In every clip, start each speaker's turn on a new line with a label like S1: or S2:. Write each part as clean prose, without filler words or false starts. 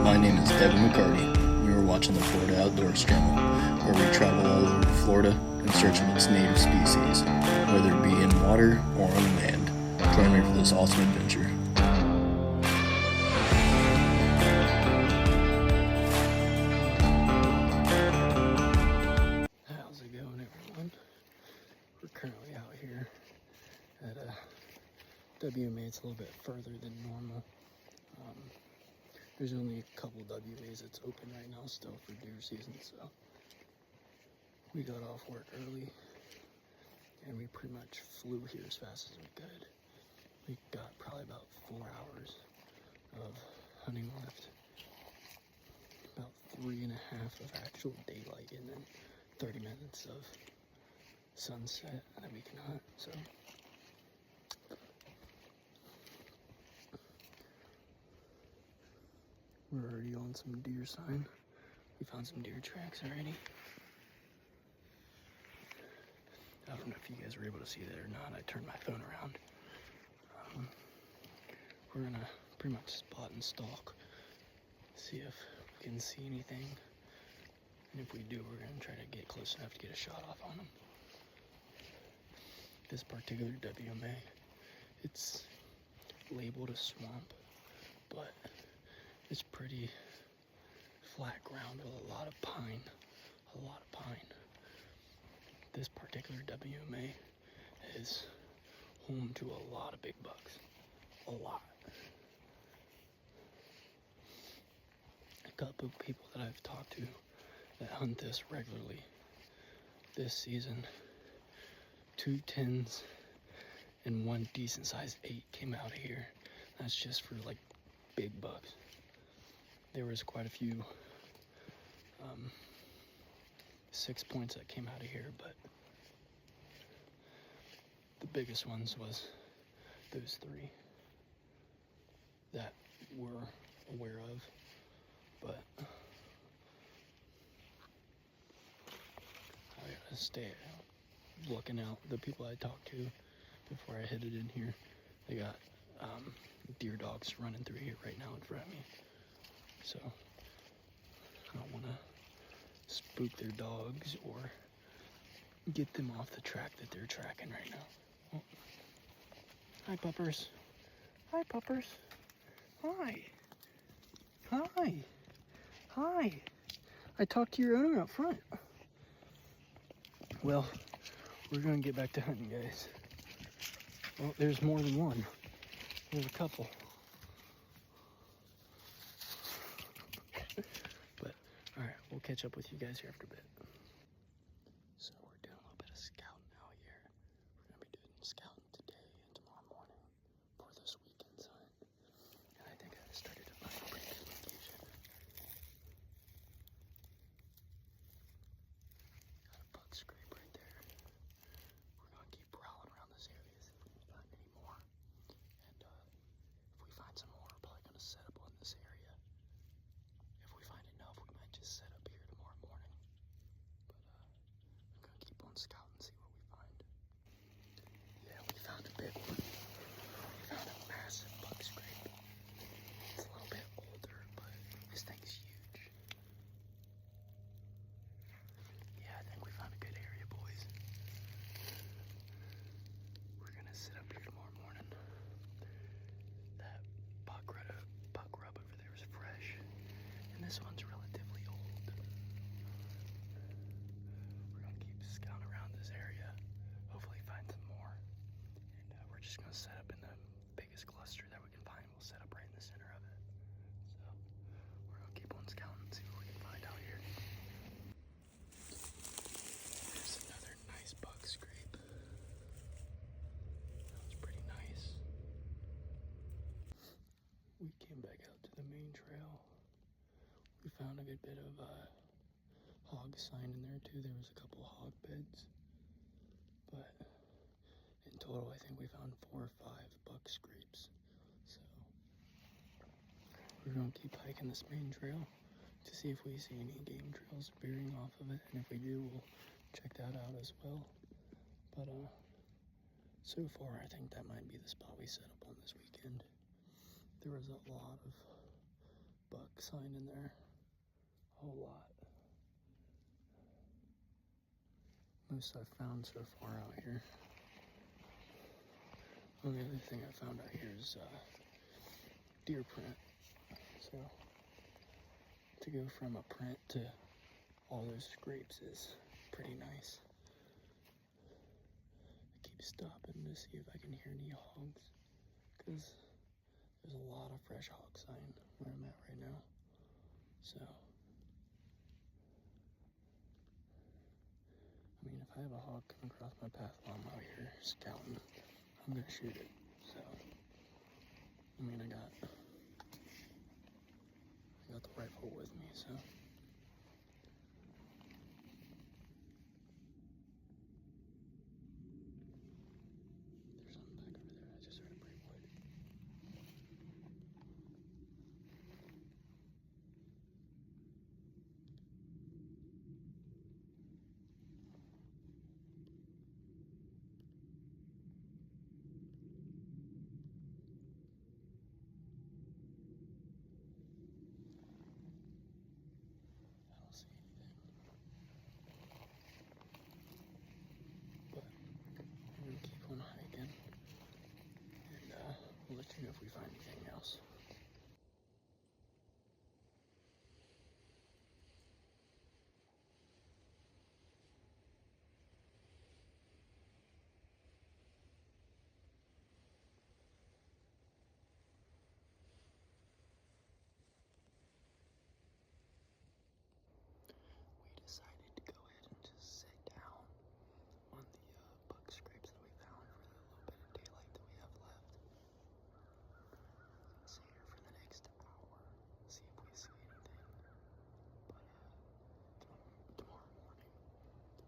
S1: My name is Devin McCarty. You are watching the Florida Outdoors Channel, where we travel all over Florida in search of its native species, whether it be in water or on land. Join me for this awesome adventure.
S2: How's it going, everyone? We're currently out here at WMA. It's a little bit further than normal. There's only a couple WMAs that's open right now still for deer season, so we got off work early and we pretty much flew here as fast as we could. We got probably about 4 hours of hunting left, about 3.5 of actual daylight, and then 30 minutes of sunset that we can hunt. So we're already on some deer sign. We found some deer tracks already. I don't know if you guys were able to see that or not. I turned my phone around. We're gonna pretty much spot and stalk, see if we can see anything. And if we do, we're gonna try to get close enough to get a shot off on them. This particular WMA, it's labeled a swamp, but it's pretty flat ground with a lot of pine, This particular WMA is home to a lot of big bucks, a lot. A couple of people that I've talked to that hunt this regularly this season, 2 10s and 1 decent sized 8 came out of here. That's just for like big bucks. There was quite a few 6 points that came out of here, but the biggest ones was those 3 that we're aware of. But I gotta stay looking out. The people I talked to before I headed in here, they got deer dogs running through here right now in front of me. So I don't want to spook their dogs or get them off the track that they're tracking right now. Oh. Hi, puppers. Hi, puppers. Hi. Hi. Hi. I talked to your owner out front. Well, we're gonna get back to hunting, guys. Well, there's more than one. There's a couple. But, alright, we'll catch up with you guys here after a bit. So we're doing a little bit of scouting out here. We're gonna be doing scouting today and tomorrow morning for this weekend's hunt. And I think I started to find a pretty good location. Got a buck scrape right there. We're gonna keep prowling around this area, see if we can find any more. And if we find some more, we're probably gonna set up on this area. If we find enough, we might just set up here tomorrow morning. But I'm gonna keep on scouting and see what we find. Yeah, we found a big one. We found a massive buck scrape. It's a little bit older, but this thing's huge. Yeah, I think we found a good area, boys. We're gonna sit up here tomorrow morning. That buck rub over there is fresh, and this one's relatively old. We're gonna keep scouting around this area, hopefully find some more. And we're just gonna set up in the biggest cluster that we can find. We'll set up right in the center of it. So we're gonna keep on scouting and see what we can find out here. There's another nice buck scrape. That was pretty nice. We came back out to the main trail. We found a good bit of hog sign in there too. There was a couple hog beds, but in total I think we found 4 or 5 buck scrapes. So we're gonna keep hiking this main trail to see if we see any game trails veering off of it, and if we do, we'll check that out as well. But so far I think that might be the spot we set up on this weekend. There was a lot of buck sign in there a whole lot. Most I've found so far out here. Only other thing I found out here is deer print. So to go from a print to all those scrapes is pretty nice. I keep stopping to see if I can hear any hogs, because there's a lot of fresh hog sign where I'm at right now. So, I mean, if I have a hog come across my path while I'm out here scouting, I'm gonna shoot it. So, I mean, I got the rifle with me, so. There's something back over there. I just heard a break wood. I don't see anything. But I'm gonna keep on hiking, and we'll let you know if we find anything else. We decided to go ahead and just sit down on the bug scrapes that we found for the little bit of daylight that we have left. Sit here for the next hour, see if we see anything. But tomorrow morning,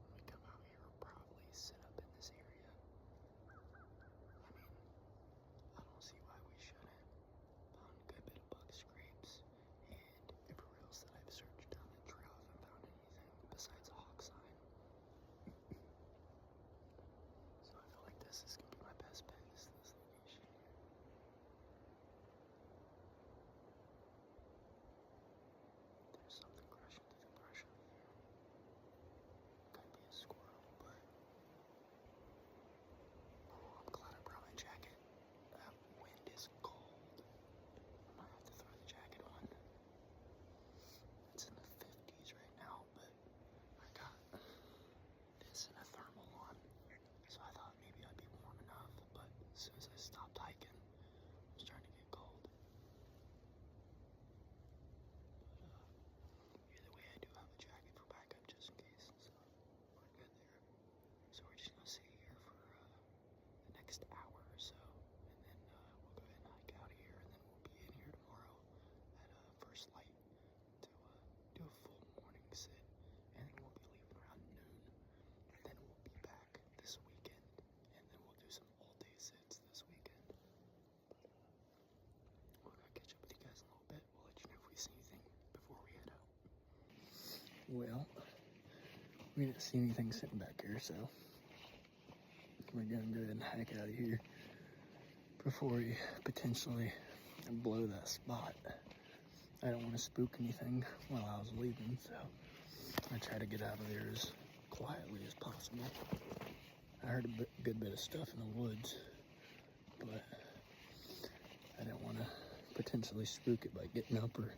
S2: when we come out here, we'll probably sit up in this area. I mean, I don't see why we shouldn't. Found a good bit of bug scrapes, and everywhere else that I've searched down the trail, I haven't found anything besides a hawk sign. So I feel like this is gonna be my best bet, is this location here. There's something crashing through the brush over there. Could be a squirrel, but oh, I'm glad I brought my jacket. That wind is cold. I might have to throw the jacket on. It's in the 50s right now, but I got this and a thermal on. So I thought maybe I'd be warm enough, but as soon as I stopped hiking, I was starting to get cold. But either way, I do have a jacket for backup just in case, so we're good there. So we're just gonna sit here for the next hour or so, and then we'll go ahead and hike out of here, and then we'll be in here tomorrow at first light to do a full morning sit, and then we'll be leaving around noon, and then we'll be back this weekend, and then we'll do some all-day sits this weekend. But we're gonna catch up with you guys in a little bit. We'll let you know if we see anything before we head out. Well, we didn't see anything sitting back here, so we're gonna go ahead and hike out of here before we potentially blow that spot. I don't want to spook anything while I was leaving, so I try to get out of there as quietly as possible. I heard a good bit of stuff in the woods, but I didn't want to potentially spook it by getting up or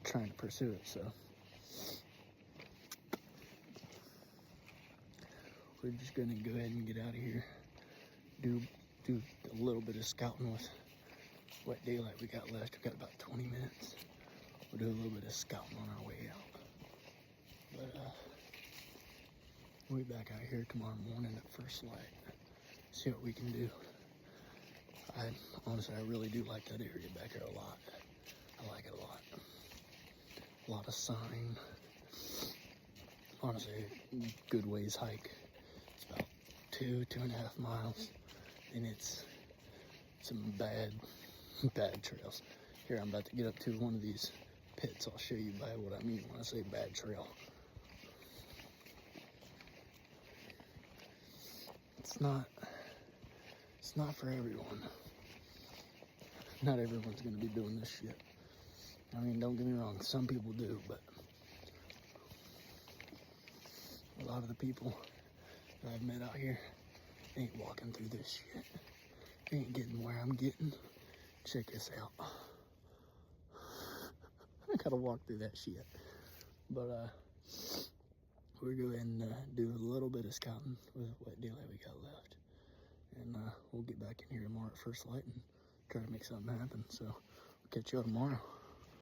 S2: trying to pursue it, so we're just gonna go ahead and get out of here, do a little bit of scouting with what daylight we got left. We got about 20 minutes. We'll do a little bit of scouting on our way out. But we'll be back out here tomorrow morning at first light. See what we can do. Honestly, I really do like that area back here a lot. I like it a lot. A lot of sign. Honestly, good ways hike. It's about 2.5 miles, and it's some bad trails. Here, I'm about to get up to one of these pits. I'll show you by what I mean when I say bad trail. It's not for everyone. Not everyone's gonna be doing this shit. I mean, don't get me wrong, some people do, but a lot of the people that I've met out here ain't walking through this shit. Ain't getting where I'm getting. Check this out. I gotta walk through that shit. But, we're going to do a little bit of scouting with what daylight we got left. And we'll get back in here tomorrow at first light and try to make something happen. So, we'll catch you all tomorrow.